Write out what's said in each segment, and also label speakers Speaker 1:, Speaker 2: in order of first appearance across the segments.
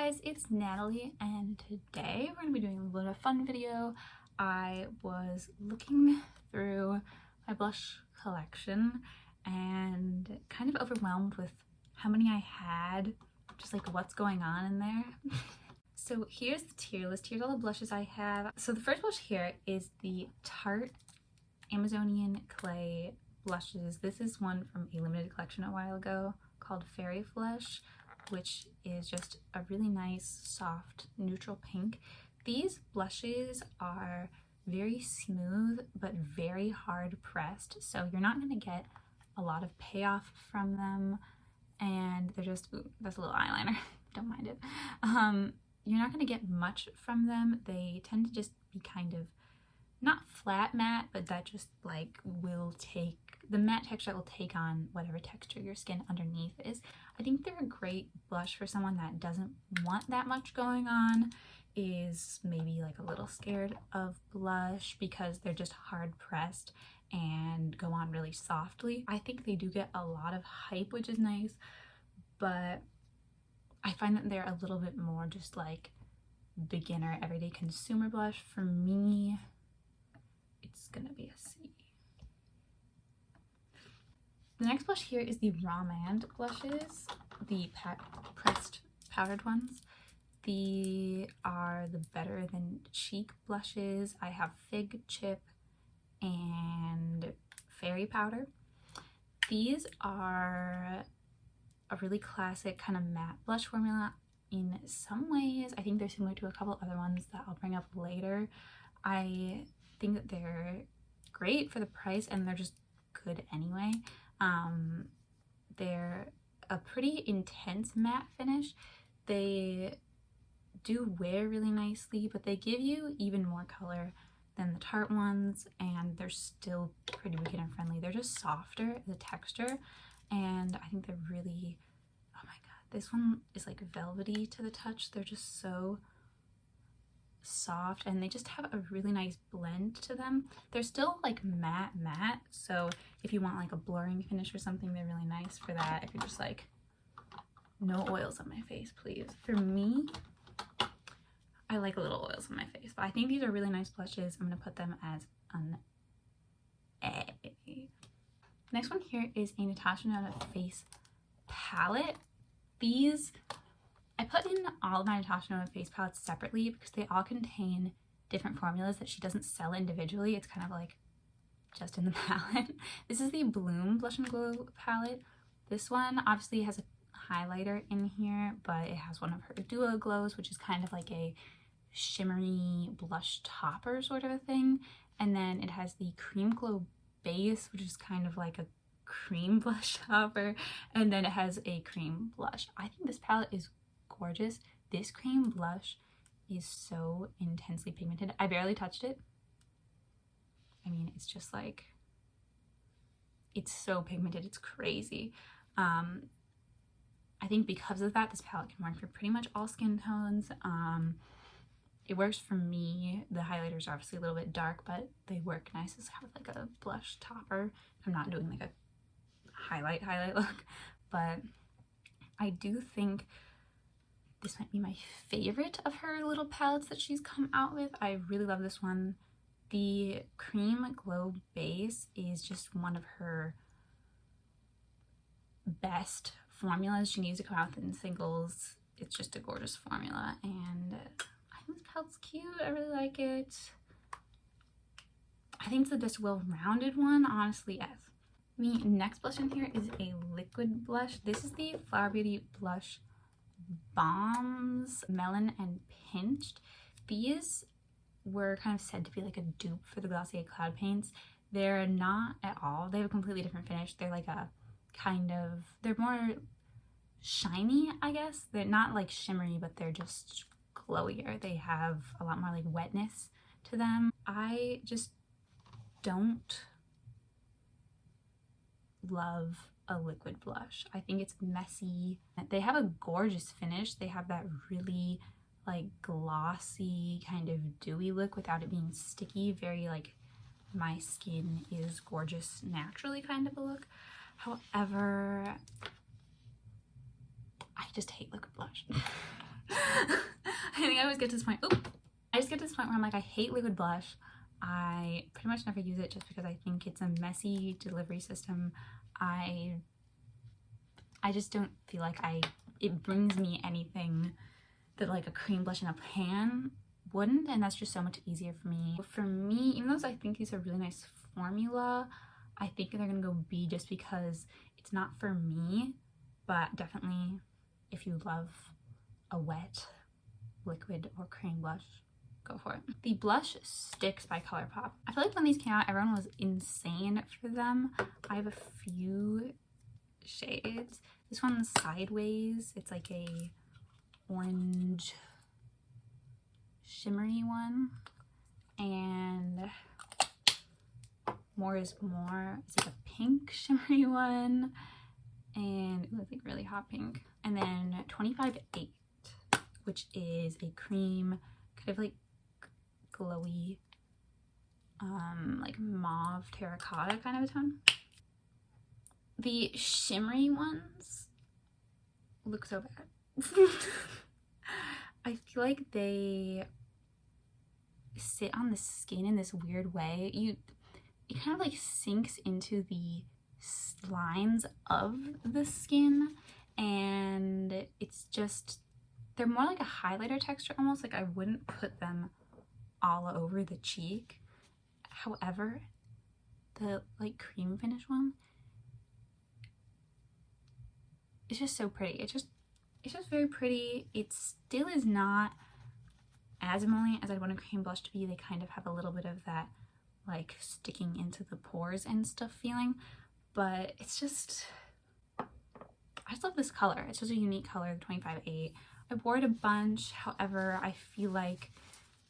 Speaker 1: guys, it's Natalie, and today we're going to be doing a little bit of a fun video. I was looking through my blush collection and kind of overwhelmed with how many I had, just like what's going on in there. So here's the tier list. Here's all the blushes I have. So the first blush here is the Tarte Amazonian Clay blushes. This is one from a limited collection a while ago called Fairy Flesh, which is just a really nice soft neutral pink. These blushes are very smooth but very hard pressed, so you're not going to get a lot of payoff from them, and they're just, ooh, that's a little eyeliner, don't mind it. You're not going to get much from them. They tend to just be kind of not flat matte, but that just like will take the matte texture that will take on whatever texture your skin underneath is. I think they're a great blush for someone that doesn't want that much going on, is maybe like a little scared of blush because they're just hard pressed and go on really softly. I think they do get a lot of hype, which is nice, but I find that they're a little bit more just like beginner everyday consumer blush. For me, it's gonna be a C. The next blush here is the Romand blushes, the pressed powdered ones. These are the Better Than Cheek blushes. I have Fig Chip and Fairy Powder. These are a really classic kind of matte blush formula in some ways. I think they're similar to a couple other ones that I'll bring up later. I think that they're great for the price and they're just good anyway. They're a pretty intense matte finish. They do wear really nicely, but they give you even more color than the Tarte ones, and they're still pretty beginner friendly. They're just softer, the texture, and I think they're really, oh my god, this one is like velvety to the touch. They're just so soft and they just have a really nice blend to them. They're still like matte, so if you want like a blurring finish or something, they're really nice for that. If you're just like, no oils on my face, please. For me, I like a little oils on my face, but I think these are really nice blushes. I'm gonna put them as an A. Next one here is a Natasha face palette. These I put in all of my Natasha face palettes separately because they all contain different formulas that she doesn't sell individually. It's kind of like just in the palette. This is the Bloom Blush and Glow palette. This one obviously has a highlighter in here, but it has one of her duo glows, which is kind of like a shimmery blush topper sort of a thing. And then it has the Cream Glow base, which is kind of like a cream blush topper. And then it has a cream blush. I think this palette is gorgeous. This cream blush is so intensely pigmented. I barely touched it. I mean, it's just like, it's so pigmented, it's crazy. I think because of that, this palette can work for pretty much all skin tones. It works for me. The highlighters are obviously a little bit dark, but they work nice as kind of like a blush topper. I'm not doing like a highlight look, but I do think this might be my favorite of her little palettes that she's come out with. I really love this one. The Cream Glow base is just one of her best formulas. She needs to come out in singles. It's just a gorgeous formula, and I think this palette's cute. I really like it. I think it's the best well-rounded one, honestly, yes. The next blush in here is a liquid blush. This is the Flower Beauty Blush Bombs Melon and Pinched. These were kind of said to be like a dupe for the Glossier Cloud Paints. They're not at all. They have a completely different finish. They're like a kind of, they're more shiny, I guess. They're not like shimmery, but they're just glowier. They have a lot more like wetness to them. I just don't love a liquid blush. I think it's messy. They have a gorgeous finish. They have that really like glossy kind of dewy look without it being sticky. Very like my skin is gorgeous naturally kind of a look. However, I just hate liquid blush. I always get to this point. Oop. I just get to this point where I'm like, I hate liquid blush. I pretty much never use it just because I think it's a messy delivery system. I just don't feel like it brings me anything that like a cream blush in a pan wouldn't, and that's just so much easier for me. For me, even though I think these are really nice formula, I think they're gonna go B just because it's not for me, but definitely if you love a wet liquid or cream blush, go for it. The blush sticks by ColourPop. I feel like when these came out, everyone was insane for them. I have a few shades. This one's Sideways. It's like a orange shimmery one, and More is More. It's like a pink shimmery one, and ooh, it's like really hot pink. And then 25-8, which is a cream, kind of like glowy, like mauve terracotta kind of a tone. The shimmery ones look so bad. I feel like they sit on the skin in this weird way. It kind of like sinks into the lines of the skin, and it's just, they're more like a highlighter texture almost. Like I wouldn't put them all over the cheek. However, the like cream finish one, it's just so pretty. It's just very pretty. It still is not as emollient as I'd want a cream blush to be. They kind of have a little bit of that like sticking into the pores and stuff feeling, but it's just, I just love this color. It's just a unique color, the 25-8. I wore it a bunch. However, I feel like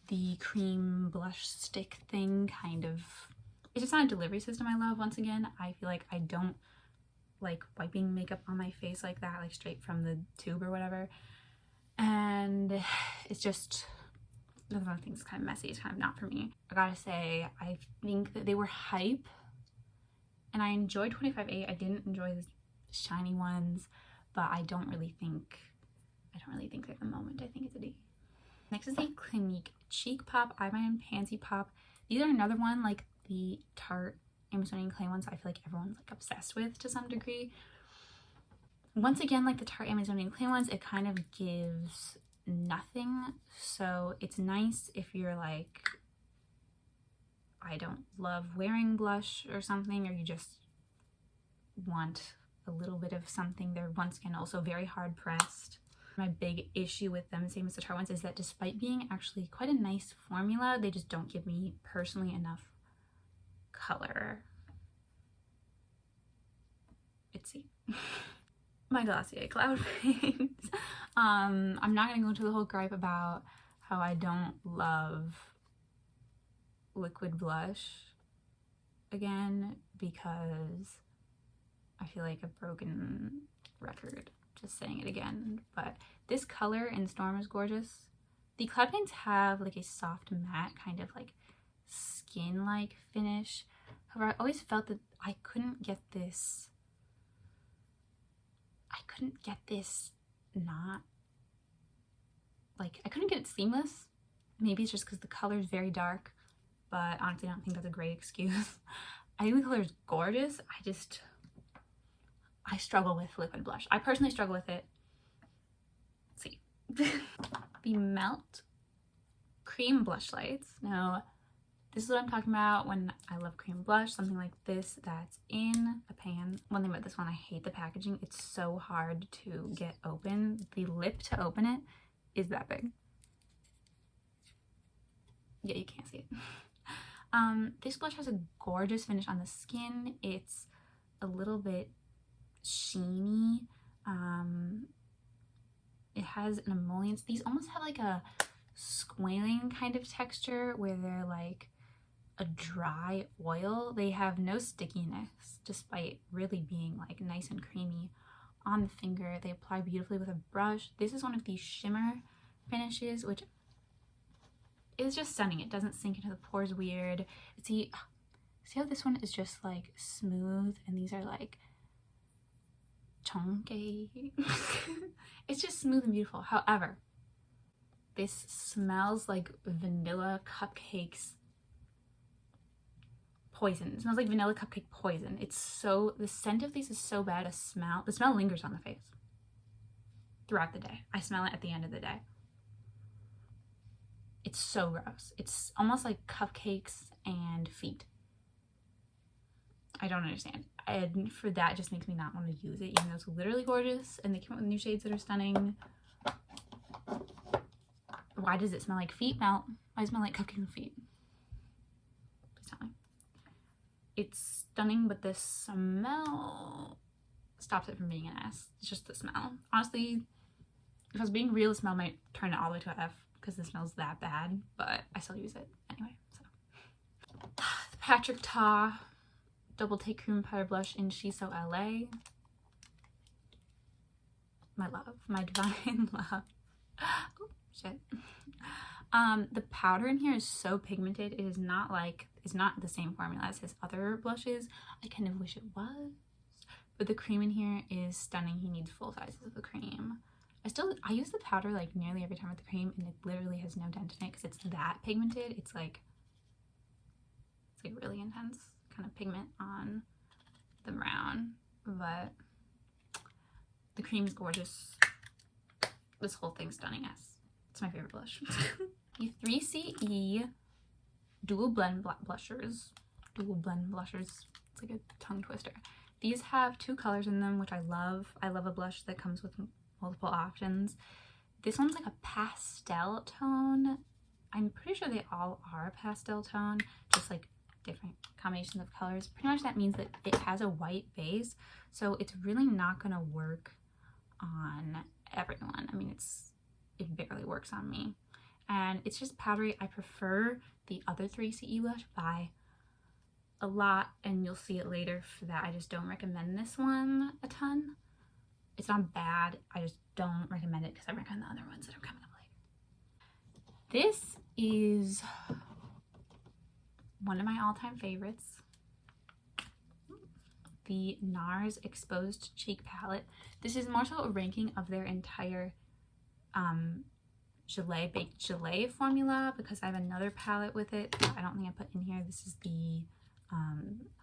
Speaker 1: the cream blush stick thing kind of, it's just not a delivery system I love. Once again, I feel like I don't like wiping makeup on my face like that, like straight from the tube or whatever, and it's just, those other things kind of messy. It's kind of not for me. I gotta say, I think that they were hype, and I enjoyed 25-8. I didn't enjoy the shiny ones, but I don't really think they're the moment. I think it's a D. Next is a Clinique Cheek Pop Eyeliner Pansy Pop. These are another one like the Tarte Amazonian Clay ones. I feel like everyone's like obsessed with to some degree. Once again, like the Tarte Amazonian Clay ones, it kind of gives nothing, so it's nice if you're like, I don't love wearing blush or something, or you just want a little bit of something. They're once again also very hard pressed. My big issue with them, same as the Tarte ones, is that despite being actually quite a nice formula, they just don't give me personally enough color. It's C. My Glossier Cloud Paint. I'm not gonna go into the whole gripe about how I don't love liquid blush again, because I feel like a broken record just saying it again, but this color in Storm is gorgeous. The cloud paints have like a soft matte kind of like skin-like finish. However, I always felt that I couldn't get this not, like, I couldn't get it seamless. Maybe it's just because the color is very dark, but honestly I don't think that's a great excuse. I think the color is gorgeous. I struggle with liquid blush. I personally struggle with it. Let's see. The Melt Cream Blush Lights. Now, this is what I'm talking about when I love cream blush, something like this that's in a pan. One thing about this one, I hate the packaging. It's so hard to get open. The lip to open it is that big. Yeah, you can't see it. This blush has a gorgeous finish on the skin. It's a little bit sheeny. It has an emollient. These almost have like a squalene kind of texture where they're like a dry oil. They have no stickiness despite really being like nice and creamy on the finger. They apply beautifully with a brush. This is one of these shimmer finishes, which is just stunning. It doesn't sink into the pores weird. See how this one is just like smooth and these are like chunky. It's just smooth and beautiful. However, This smells like vanilla cupcakes poison. It smells like vanilla cupcake poison. It's so, the scent of these is so bad. The smell lingers on the face throughout the day. I smell it at the end of the day. It's so gross. It's almost like cupcakes and feet. I don't understand. And for that, it just makes me not want to use it, even though it's literally gorgeous and they came out with new shades that are stunning. Why does it smell like feet melt? Why does it smell like cupcake and feet? Please tell me. It's stunning, but the smell stops it from being an S. It's just the smell. Honestly, if I was being real, the smell might turn it all the way to an F because the smell's that bad, but I still use it anyway. So, the Patrick Ta Double Take Cream Powder Blush in She's So LA. My love, my divine love. Oh, shit. The powder in here is so pigmented. It is not like, it's not the same formula as his other blushes. I kind of wish it was. But the cream in here is stunning. He needs full sizes of the cream. I use the powder like nearly every time with the cream, and it literally has no dent in it because it's that pigmented. It's like really intense kind of pigment on the brown, but the cream is gorgeous. This whole thing's stunning. It's my favorite blush. The 3CE dual blend blushers. It's like a tongue twister. These have 2 colors in them, which I love. I love a blush that comes with multiple options. This one's like a pastel tone. I'm pretty sure they all are a pastel tone, just like different combinations of colors. Pretty much that means that it has a white base, so it's really not gonna work on everyone. I mean, it barely works on me, and it's just powdery. I prefer the other 3CE blush by a lot, and you'll see it later for that. I just don't recommend this one a ton. It's not bad, I just don't recommend it because I recommend the other ones that are coming up later. This is one of my all-time favorites, the NARS Exposed Cheek Palette. This is more so a ranking of their entire baked gelée formula, because I have another palette with it that I don't think I put in here. This is the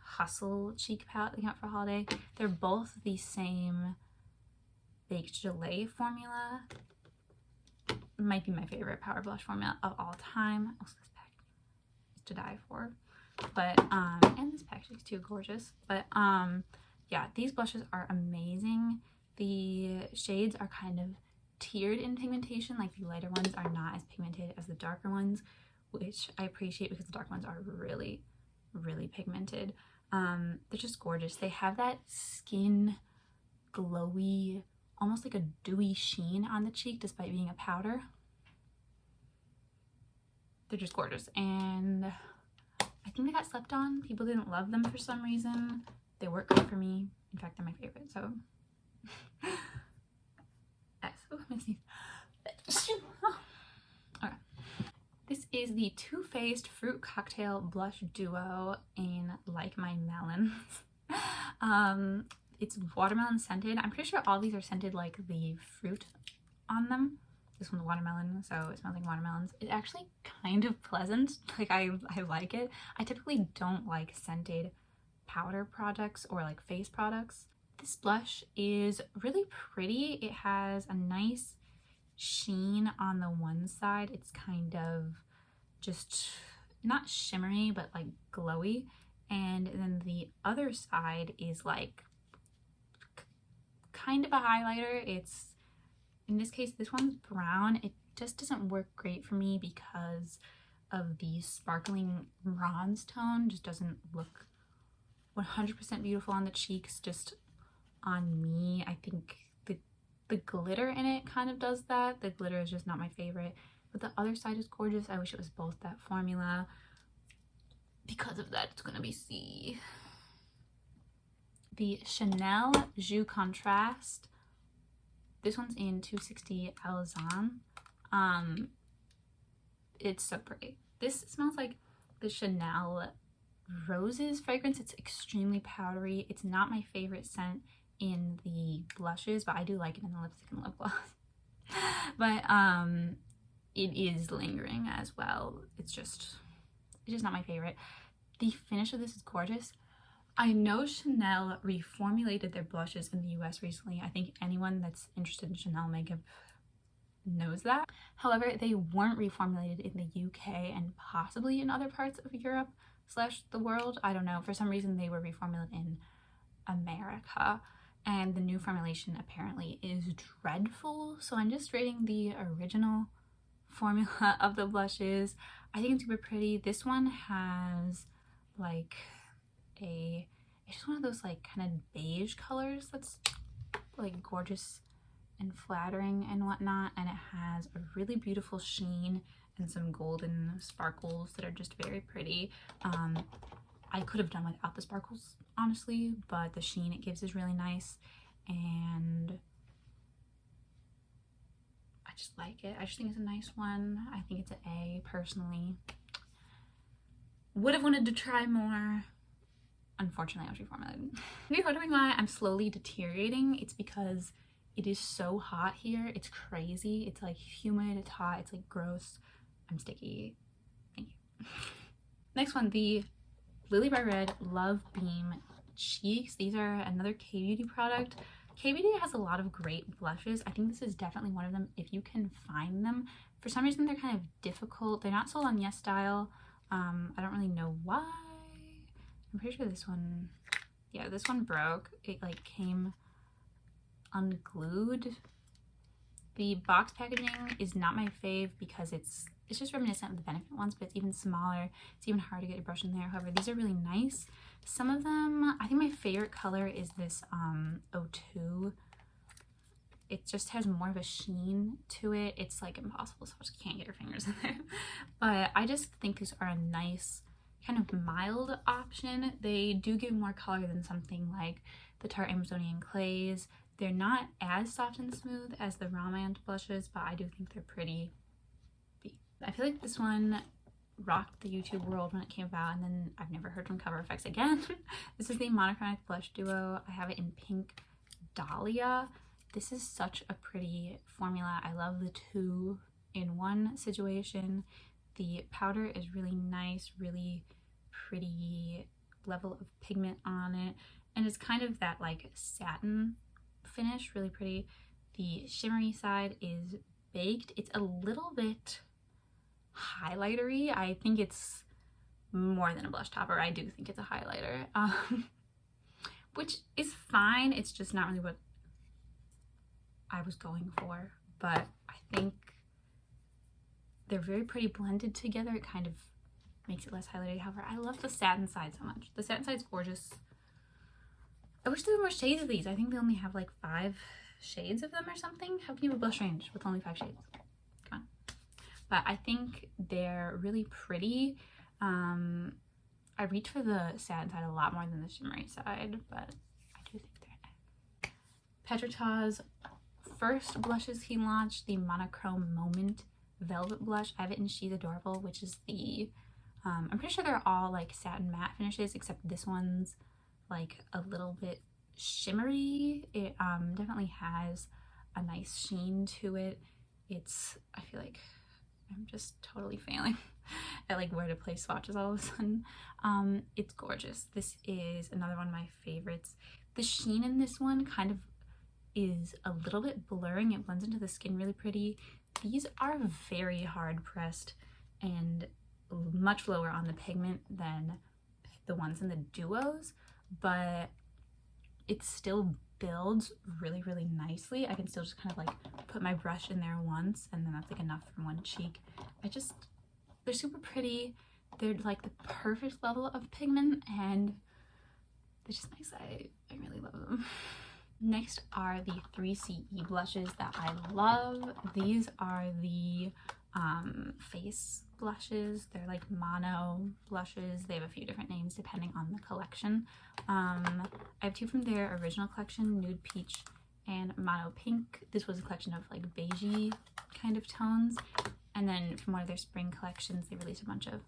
Speaker 1: Hustle Cheek Palette they got for holiday. They're both the same baked gelée formula. It might be my favorite powder blush formula of all time. Also, this package is to die for. But and this packaging is too gorgeous. But yeah, these blushes are amazing. The shades are kind of tiered in pigmentation. Like the lighter ones are not as pigmented as the darker ones, which I appreciate because the dark ones are really, really pigmented. They're just gorgeous. They have that skin glowy, almost like a dewy sheen on the cheek despite being a powder. They're just gorgeous, and I think they got slept on. People didn't love them for some reason. They work great for me. In fact, they're my favorite, so. Okay. This is the Too Faced Fruit Cocktail Blush Duo in Like My Melons. It's watermelon scented. I'm pretty sure all these are scented like the fruit on them. This one's watermelon, so it smells like watermelons. It's actually kind of pleasant. Like I like it. I typically don't like scented powder products or like face products. This blush is really pretty. It has a nice sheen on the one side. It's kind of just not shimmery, but like glowy. And then the other side is like kind of a highlighter. It's, in this case, this one's brown. It just doesn't work great for me because of the sparkling bronze tone. Just doesn't look 100% beautiful on the cheeks, just on me. I think the glitter in it kind of does that. The glitter is just not my favorite, but the other side is gorgeous. I wish it was both that formula. Because of that, it's gonna be C. The Chanel Jus Contrast. This one's in 260 Alezan. It's so pretty. This smells like the Chanel Roses fragrance. It's extremely powdery. It's not my favorite scent in the blushes, but I do like it in the lipstick and lip gloss. But it is lingering as well. It's just not my favorite. The finish of this is gorgeous. I know Chanel reformulated their blushes in the US recently. I think anyone that's interested in Chanel makeup knows that. However, they weren't reformulated in the UK and possibly in other parts of Europe / the world. I don't know. For some reason, they were reformulated in America. And the new formulation apparently is dreadful. So I'm just rating the original formula of the blushes. I think it's super pretty. This one has like it's just one of those like kind of beige colors that's like gorgeous and flattering and whatnot, and it has a really beautiful sheen and some golden sparkles that are just very pretty. I could have done without the sparkles, honestly, but the sheen it gives is really nice, and I just like it. I just think it's a nice one. I think it's an A, personally. Would have wanted to try more. Unfortunately, I was reformulated. Maybe wondering why I'm slowly deteriorating. It's because it is so hot here. It's crazy. It's like humid, it's hot, it's like gross. I'm sticky. Thank you. Next one, the Lily by Red Love Beam Cheeks. These are another K-Beauty product. K-Beauty has a lot of great blushes. I think this is definitely one of them if you can find them. For some reason, they're kind of difficult. They're not sold on YesStyle. I don't really know why. I'm pretty sure this one, yeah, this one broke. It like came unglued. The box packaging is not my fave because it's just reminiscent of the Benefit ones, but it's even smaller. It's even hard to get your brush in there. However, these are really nice. Some of them, I think my favorite color is this 02. It just has more of a sheen to it. It's like impossible, so I just can't get your fingers in there. But I just think these are a nice kind of mild option. They do give more color than something like the Tarte Amazonian Clays. They're not as soft and smooth as the Romance blushes, but I do think they're pretty. I feel like this one rocked the YouTube world when it came about, and then I've never heard from Cover FX again. This is the Monochromatic Blush Duo. I have it in pink Dahlia. This is such a pretty formula. I love the 2-in-1 situation. The powder is really nice, really pretty level of pigment on it, and it's kind of that like satin finish, really pretty. The shimmery side is baked. It's a little bit highlightery. I think it's more than a blush topper. I do think it's a highlighter, which is fine. It's just not really what I was going for, but I think they're very pretty blended together. It kind of makes it less highlighted. However, I love the satin side so much. The satin side's gorgeous. I wish there were more shades of these. I think they only have like 5 shades of them or something. How can you have a blush range with only 5 shades? Come on. But I think they're really pretty. I reach for the satin side a lot more than the shimmery side, but I do think they're Petrita's first blushes he launched, the Monochrome Moment Velvet Blush. I have it in She's Adorable, which is the, I'm pretty sure they're all like satin matte finishes, except this one's like a little bit shimmery. It definitely has a nice sheen to it. It's, I feel like I'm just totally failing at like where to place swatches all of a sudden. It's gorgeous. This is another one of my favorites. The sheen in this one kind of is a little bit blurring. It blends into the skin really pretty. These are very hard pressed and much lower on the pigment than the ones in the duos, but it still builds really, really nicely. I can still just kind of like put my brush in there once, and then that's like enough from one cheek. They're super pretty. They're like the perfect level of pigment, and they're just nice. I really love them. Next are the 3CE blushes that I love. These are the face blushes. They're like mono blushes. They have a few different names depending on the collection. I have 2 from their original collection, Nude Peach and Mono Pink. This was a collection of like beigey kind of tones. And then from one of their spring collections, they released a bunch of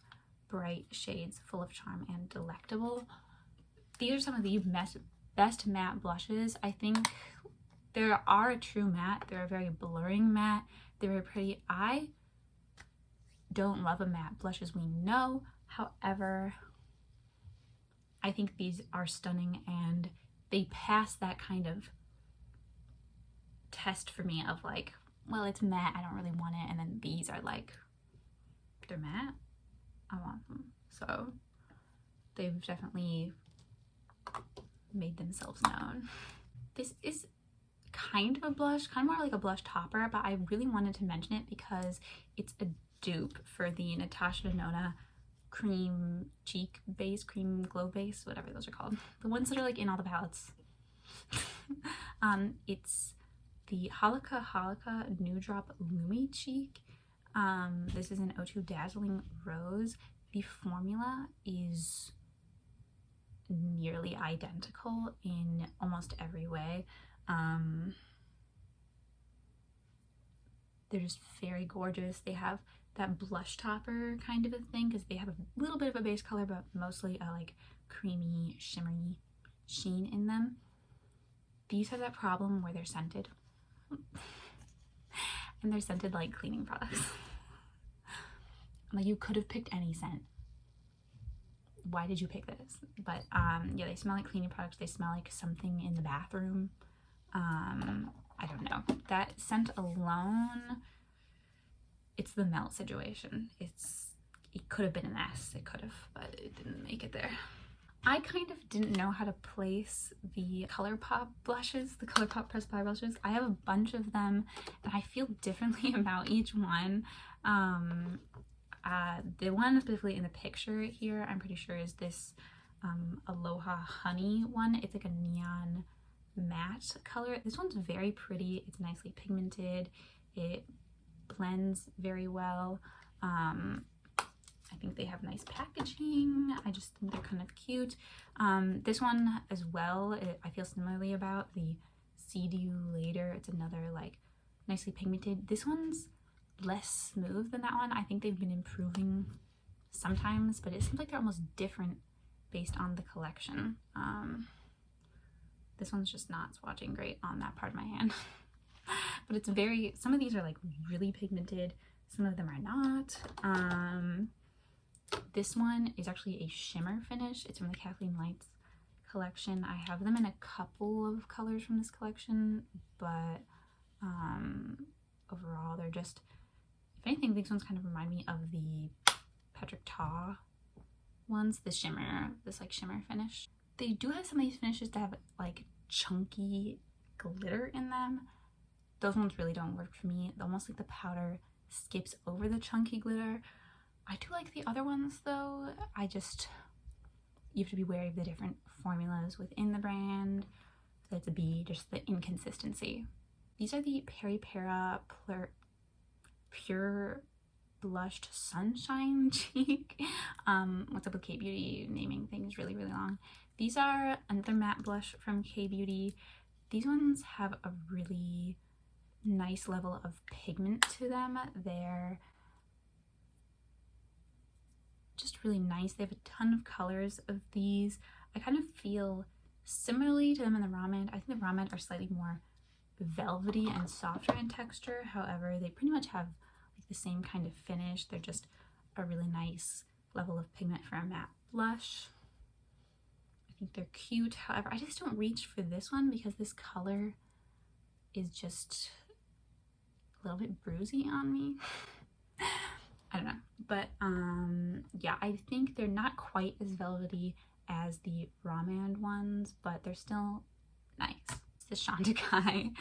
Speaker 1: bright shades, Full of Charm and Delectable. These are some of the best matte blushes. I think they are a true matte. They're a very blurring matte. They're very pretty. I don't love a matte blush, as we know. However, I think these are stunning and they pass that kind of test for me of like, well, it's matte, I don't really want it. And then these are like, they're matte, I want them. So they've definitely made themselves known. This is kind of a blush, kind of more like a blush topper, but I really wanted to mention it because it's a dupe for the Natasha Denona cream cheek base, cream glow base, whatever those are called, the ones that are like in all the palettes. It's the Halaka New Drop Lumi Cheek. This is an O2 Dazzling Rose. The formula is nearly identical in almost every way. They're just very gorgeous. They have that blush topper kind of a thing because they have a little bit of a base color, but mostly a like creamy, shimmery sheen in them. These have that problem where they're scented. And they're scented like cleaning products. Like, you could have picked any scent. Why did you pick this? But yeah, they smell like cleaning products. They smell like something in the bathroom. I don't know. That scent alone, it's the melt situation. It could have been an S. It could have, but it didn't make it there. I kind of didn't know how to place the ColourPop blushes, the ColourPop pressed pie blushes. I have a bunch of them and I feel differently about each one. The one specifically in the picture here, I'm pretty sure is this Aloha Honey one. It's like a neon matte color. This one's very pretty. It's nicely pigmented. It blends very well. I think they have nice packaging. I just think they're kind of cute. This one as well, I feel similarly about. The See You Later. It's another like nicely pigmented. This one's less smooth than that one. I think they've been improving sometimes, but it seems like they're almost different based on the collection. This one's just not swatching great on that part of my hand. But it's very, some of these are like really pigmented, some of them are not. This one is actually a shimmer finish. It's from the Kathleen Lights collection. I have them in a couple of colors from this collection, but overall they're just, if anything, these ones kind of remind me of the Patrick Ta ones, the shimmer, this like shimmer finish. They do have some of these finishes that have like chunky glitter in them. Those ones really don't work for me. Almost like the powder skips over the chunky glitter. I do like the other ones though. You have to be wary of the different formulas within the brand. So to be just the inconsistency. These are the Peri Para Pure Blushed Sunshine Cheek. What's up with K-Beauty naming things really, really long? These are another matte blush from K-Beauty. These ones have a really nice level of pigment to them. They're just really nice. They have a ton of colors of these. I kind of feel similarly to them in the Ramen. I think the Ramen are slightly more velvety and softer in texture. However, they pretty much have like the same kind of finish. They're just a really nice level of pigment for a matte blush. I think they're cute. However, I just don't reach for this one because this color is just a little bit bruisey on me. I don't know, but yeah, I think they're not quite as velvety as the Ramen ones, but they're still nice. It's the Chantecaille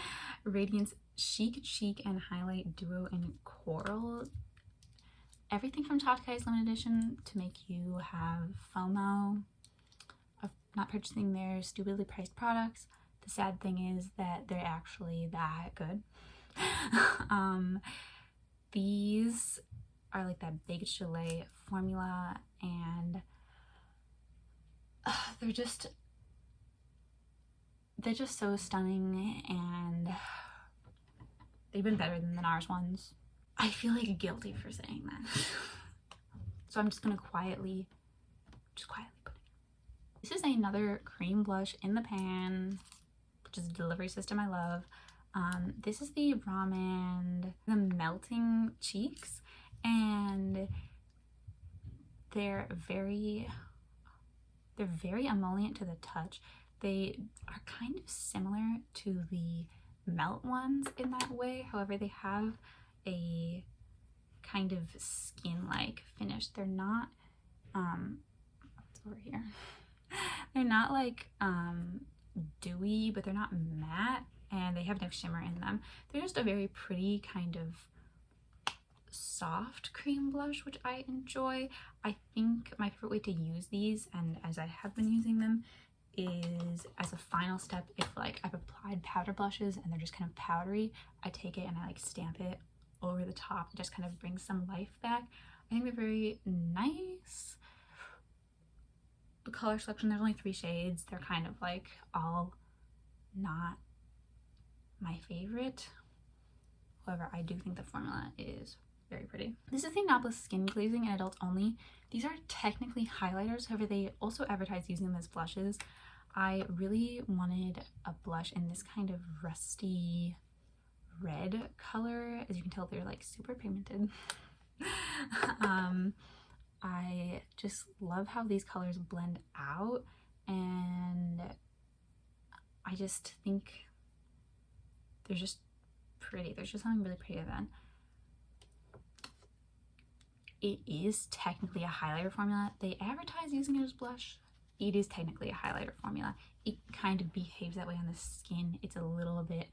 Speaker 1: Radiance Chic Cheek and Highlight Duo in Coral. Everything from Chantecaille is limited edition to make you have FOMO of not purchasing their stupidly priced products. The sad thing is that they're actually that good. These are like that baked gelée formula, and they're just so stunning, and they've been better than the NARS ones. I feel like guilty for saying that. So I'm just gonna quietly put it. This is another cream blush in the pan, which is a delivery system I love. This is the Ramen, the Melting Cheeks, and they're very emollient to the touch. They are kind of similar to the melt ones in that way. However, they have a kind of skin-like finish. They're not what's over here? They're not like dewy, but they're not matte, and they have no shimmer in them. They're just a very pretty kind of soft cream blush, which I enjoy. I think my favorite way to use these, and as I have been using them, is as a final step. If like I've applied powder blushes and they're just kind of powdery, I take it and I like stamp it over the top. It just kind of brings some life back. I think they're very nice. The color selection, there's only 3 shades. They're kind of like all not my favorite. However, I do think the formula is very pretty. This is the Nautilus Skin Glazing in adults only. These are technically highlighters, however they also advertise using them as blushes. I really wanted a blush in this kind of rusty red color. As you can tell, they're like super pigmented. I just love how these colors blend out, and I just think they're just pretty. There's just something really pretty about them. It is technically a highlighter formula. They advertise using it as blush. It is technically a highlighter formula. It kind of behaves that way on the skin. It's a little bit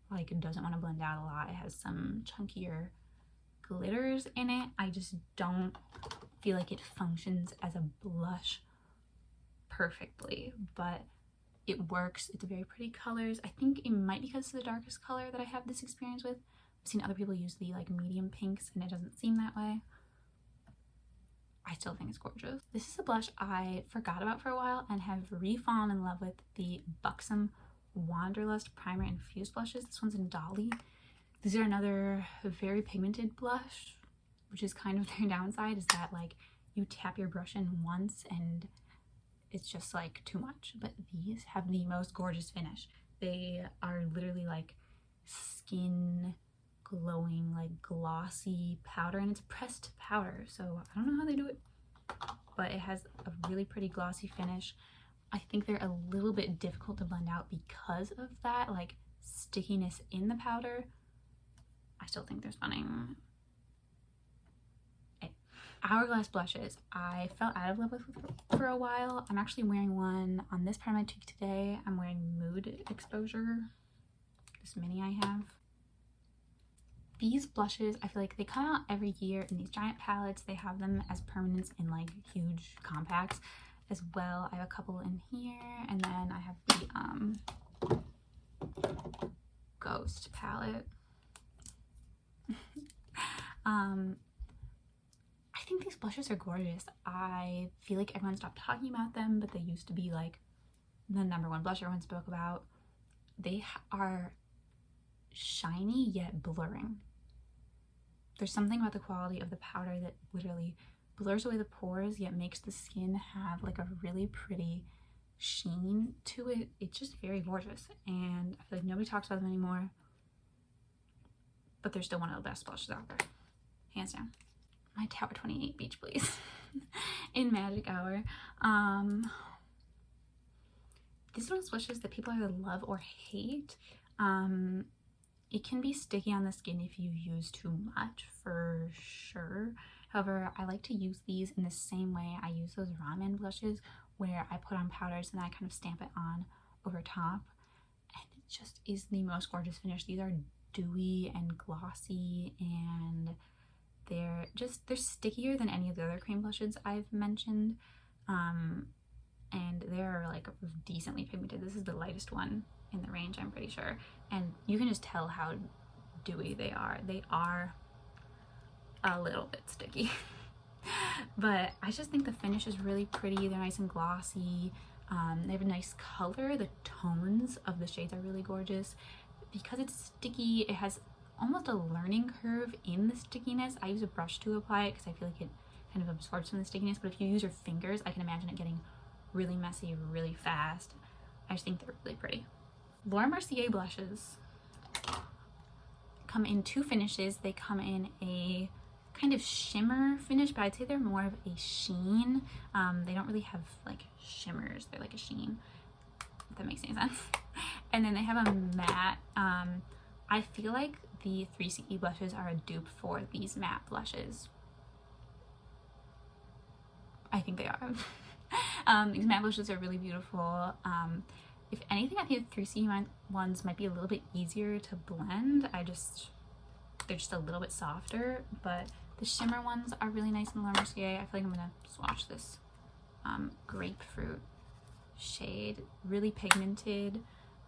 Speaker 1: like it doesn't want to blend out a lot. It has some chunkier glitters in it. I just don't feel like it functions as a blush perfectly, but it works. It's very pretty colors. I think it might be because it's the darkest color that I have this experience with. I've seen other people use the like medium pinks and it doesn't seem that way. I still think it's gorgeous. This is a blush I forgot about for a while and have re-fallen in love with, the Buxom Wanderlust Primer Infused Blushes. This one's in Dolly. These are another very pigmented blush, which is kind of their downside, is that like you tap your brush in once and it's just like too much. But these have the most gorgeous finish. They are literally like skin glowing, like glossy powder, and it's pressed powder, so I don't know how they do it, but it has a really pretty glossy finish. I think they're a little bit difficult to blend out because of that like stickiness in the powder. I still think they're stunning. Hourglass blushes, I fell out of love with for a while. I'm actually wearing one on this part of my cheek today. I'm wearing Mood Exposure, this mini I have. These blushes, I feel like they come out every year in these giant palettes. They have them as permanents in like huge compacts as well. I have a couple in here, and then I have the Ghost palette. I think these blushes are gorgeous. I feel like everyone stopped talking about them, but they used to be like the #1 blush everyone spoke about. They are shiny yet blurring. There's something about the quality of the powder that literally blurs away the pores yet makes the skin have like a really pretty sheen to it. It's just very gorgeous, and I feel like nobody talks about them anymore, but they're still one of the best blushes out there, hands down. My Tower 28 Beach Please in Magic Hour. This is one of those blushes that people either love or hate. It can be sticky on the skin if you use too much, for sure. However, I like to use these in the same way I use those ramen blushes, where I put on powders and then I kind of stamp it on over top, and it just is the most gorgeous finish. These are dewy and glossy, and they're stickier than any of the other cream blushes I've mentioned, and they're like decently pigmented. This is the lightest one in the range, I'm pretty sure, and you can just tell how dewy they are. They are a little bit sticky but I just think the finish is really pretty. They're nice and glossy. They have a nice color. The tones of the shades are really gorgeous. Because it's sticky, it has almost a learning curve in the stickiness. I use a brush to apply it because I feel like it kind of absorbs some of the stickiness, but if you use your fingers, I can imagine it getting really messy really fast. I just think they're really pretty. Laura Mercier blushes come in 2 finishes. They come in a kind of shimmer finish, but I'd say they're more of a sheen. They don't really have like shimmers, they're like a sheen, if that makes any sense. And then they have a matte. I feel like the 3CE blushes are a dupe for these matte blushes. I think they are. These matte blushes are really beautiful. If anything, I think the 3CE ones might be a little bit easier to blend. They're just a little bit softer, but the shimmer ones are really nice in the Laura Mercier. I feel like I'm gonna swatch this grapefruit shade, really pigmented.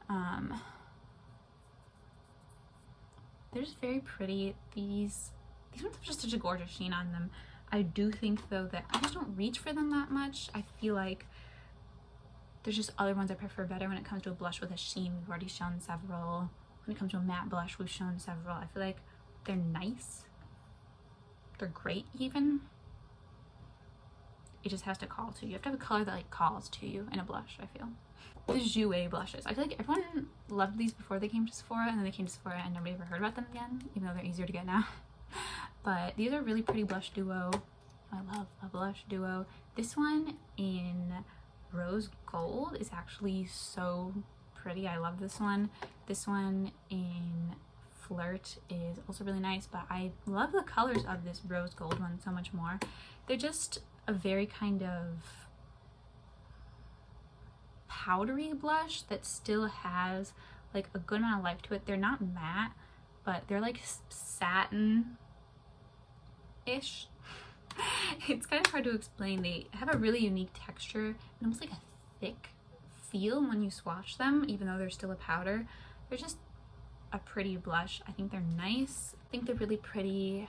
Speaker 1: They're just very pretty. These ones have just such a gorgeous sheen on them. I do think though that I just don't reach for them that much. I feel like there's just other ones I prefer better when it comes to a blush with a sheen. We've already shown several. When it comes to a matte blush, we've shown several. I feel like they're nice. They're great even. It just has to call to you. You have to have a color that like calls to you in a blush, I feel. The Jouer blushes. I feel like everyone loved these before they came to Sephora, and then they came to Sephora and nobody ever heard about them again, even though they're easier to get now. But these are really pretty blush duo. I love a blush duo. This one in rose gold is actually so pretty. I love this one. This one in flirt is also really nice, but I love the colors of this rose gold one so much more. They're just a very kind of powdery blush that still has like a good amount of life to it. They're not matte, but they're like satin-ish. It's kind of hard to explain. They have a really unique texture and almost like a thick feel when you swatch them, even though they're still a powder. They're just a pretty blush. I think they're nice. I think they're really pretty.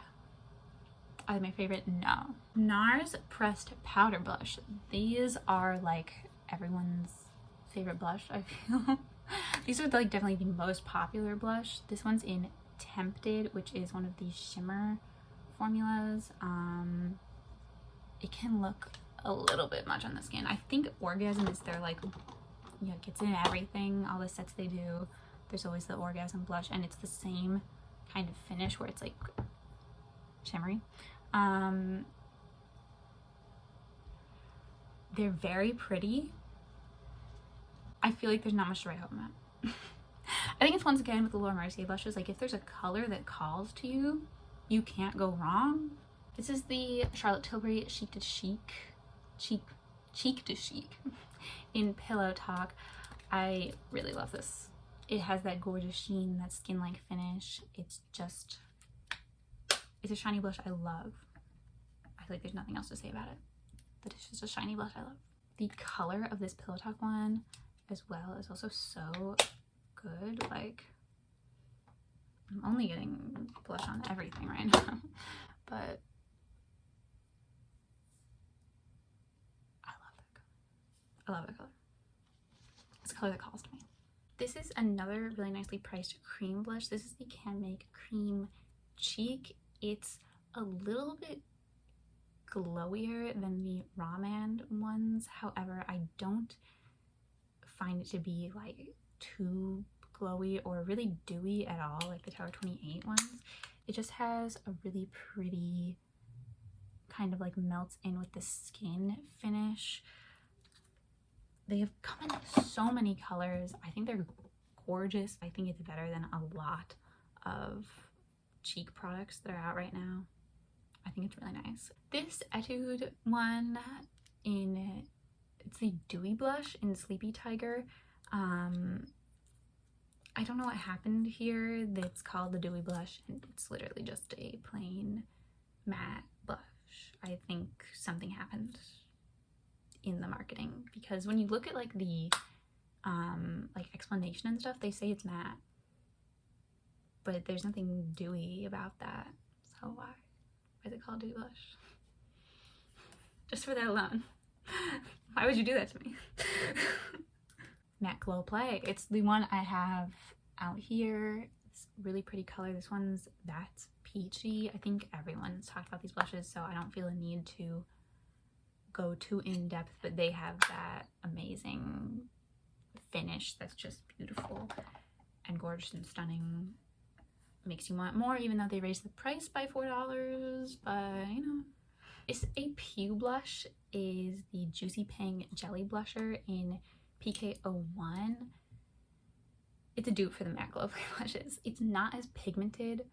Speaker 1: Are they my favorite? No. NARS Pressed Powder Blush. These are like everyone's favorite blush, I feel. These are like definitely the most popular blush. This one's in Tempted, which is one of these shimmer formulas. It can look a little bit much on the skin. I think Orgasm is their like, you know, gets in everything, all the sets they do. There's always the Orgasm blush, and it's the same kind of finish where it's like shimmery. They're very pretty. I feel like there's not much to write home about. I think it's once again with the Laura Mercier blushes, like if there's a color that calls to you, you can't go wrong. This is the Charlotte Tilbury Cheek to Chic in Pillow Talk. I really love this. It has that gorgeous sheen, that skin-like finish. It's a shiny blush I love. I feel like there's nothing else to say about it. That it's just a shiny blush I love. The color of this Pillow Talk one as well is also so good. Like, I'm only getting blush on everything right now, but I love that color. I love that color. It's a color that calls to me. This is another really nicely priced cream blush. This is the Can Make Cream Cheek. It's a little bit glowier than the Raman ones. However, I don't find it to be like too glowy or really dewy at all like the Tower 28 ones. It just has a really pretty kind of like melts in with the skin finish. They have come in so many colors. I think they're gorgeous. I think it's better than a lot of cheek products that are out right now. I think it's really nice. This Etude one it's the Dewy blush in Sleepy Tiger. I don't know what happened here. It's called the Dewy blush and it's literally just a plain matte blush. I think something happened in the marketing, because when you look at like the like explanation and stuff, they say it's matte, but there's nothing dewy about that. So why is it called Dewy blush? Just for that alone. Why would you do that to me? Matte Glow Play. It's the one I have out here. It's really pretty color. This one's that's peachy. I think everyone's talked about these blushes, so I don't feel a need to go too in depth, but they have that amazing finish that's just beautiful and gorgeous and stunning. makes you want more, even though they raised the price by $4, but you know. It's a Pew blush, is the Juicy Pang Jelly Blusher in PK01. It's a dupe for the MAC Glow Play blushes. It's not as pigmented,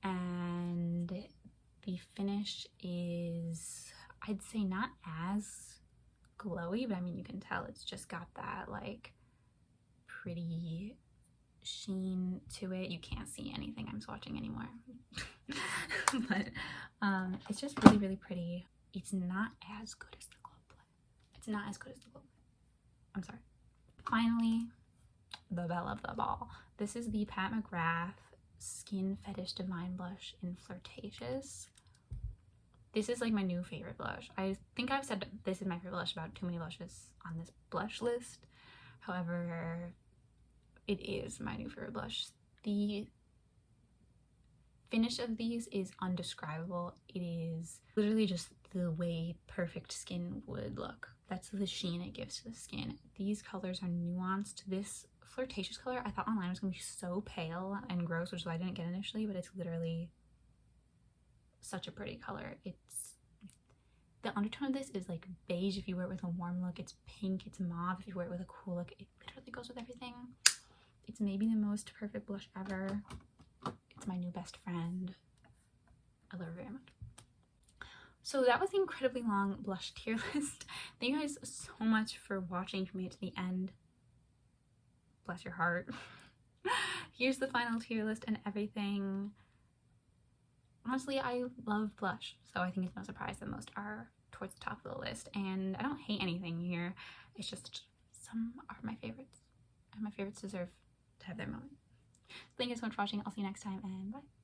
Speaker 1: and the finish is, I'd say, not as glowy, but I mean, you can tell it's just got that like pretty sheen to it. You can't see anything I'm swatching anymore. But it's just really, really pretty. It's not as good as the Glow Play. It's not as good as the Glow Play. I'm sorry. Finally, the belle of the ball. This is the Pat McGrath Skin Fetish Divine Blush in Flirtatious. This is like my new favorite blush. I think I've said this is my favorite blush about too many blushes on this blush list. However, it is my new favorite blush. The finish of these is undescribable. It is literally just the way perfect skin would look. That's the sheen it gives to the skin. These colors are nuanced. This Flirtatious color I thought online was gonna be so pale and gross, which is why I didn't get initially, but it's literally such a pretty color. It's, the undertone of this is like beige if you wear it with a warm look. It's pink, it's mauve if you wear it with a cool look. It literally goes with everything. It's maybe the most perfect blush ever. It's my new best friend. I love her very much. So that was the incredibly long blush tier list. Thank you guys so much for watching, for me to the end. Bless your heart. Here's the final tier list and everything. Honestly, I love blush, so I think it's no surprise that most are towards the top of the list, and I don't hate anything here. It's just some are my favorites, and my favorites deserve to have their moment. Thank you so much for watching. I'll see you next time, and bye.